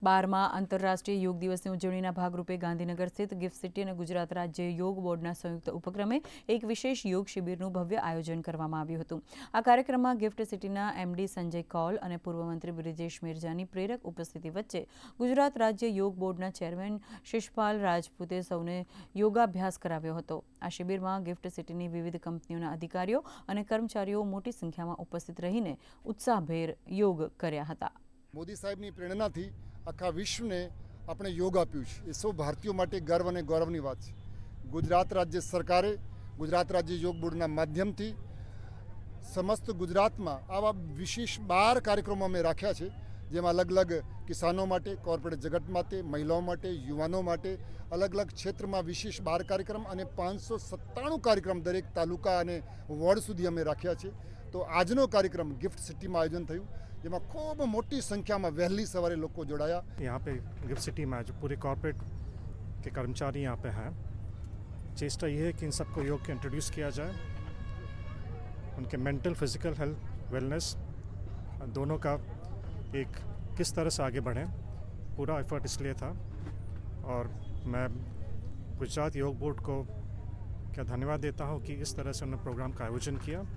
12મા આંતરરાષ્ટ્રીય યોગ દિવસની ઉજવણીના ભાગરૂપે ગાંધીનગર સ્થિત ગિફ્ટ સિટી અને ગુજરાત રાજ્ય યોગ બોર્ડના સંયુક્ત ઉપક્રમે એક વિશેષ યોગ શિબિરનું ભવ્ય આયોજન કરવામાં આવ્યું હતું। આ કાર્યક્રમમાં ગિફ્ટ સિટીના એમડી સંજય કૌલ અને પૂર્વ મંત્રી બ્રિજેશ મિર્જાની પ્રેરક ઉપસ્થિતિ વચ્ચે ગુજરાત રાજ્ય યોગ બોર્ડના ચેરમેન શિષપાલ રાજપૂતે સૌને યોગાભ્યાસ કરાવ્યો હતો। આ શિબિરમાં ગિફ્ટ સિટીની વિવિધ કંપનીઓના અધિકારીઓ અને કર્મચારીઓ મોટી સંખ્યામાં ઉપસ્થિત રહીને ઉત્સાહભેર યોગ કર્યા હતા। મોદી સાહેબની પ્રેરણાથી આખા વિશ્વને આપણે યોગ આપ્યું છે। એ સૌ ભારતીયો માટે ગર્વ અને ગૌરવની વાત છે। ગુજરાત રાજ્ય સરકારે ગુજરાત રાજ્ય યોગ બોર્ડના માધ્યમથી સમસ્ત ગુજરાતમાં આવા વિશેષ 12 કાર્યક્રમો અમે રાખ્યા છે, જેમાં અલગ અલગ કિસાનો માટે, કોર્પોરેટ જગત માટે, મહિલાઓ માટે, યુવાનો માટે અલગ અલગ ક્ષેત્રમાં વિશેષ 12 કાર્યક્રમ અને 597 કાર્યક્રમ દરેક તાલુકા અને વોર્ડ સુધી અમે રાખ્યા છે। તો આજનો કાર્યક્રમ ગિફ્ટ સિટીમાં આયોજન થયું, જેમાં ખૂબ મોટી સંख्या में वहली सवारे लोग को जोड़ाया। यहाँ पे गिफ्ट सिटी में जो पूरे कॉर्पोरेट के कर्मचारी यहाँ पे हैं, चेष्टा ये है कि इन सबको योग के इंट्रोड्यूस किया जाए, उनके मेंटल फिजिकल हेल्थ वेलनेस दोनों का एक किस तरह से आगे बढ़ें, पूरा एफर्ट इसलिए था। और मैं गुजरात योग बोर्ड को क्या धन्यवाद देता हूँ कि इस तरह से उन्होंने प्रोग्राम का आयोजन किया।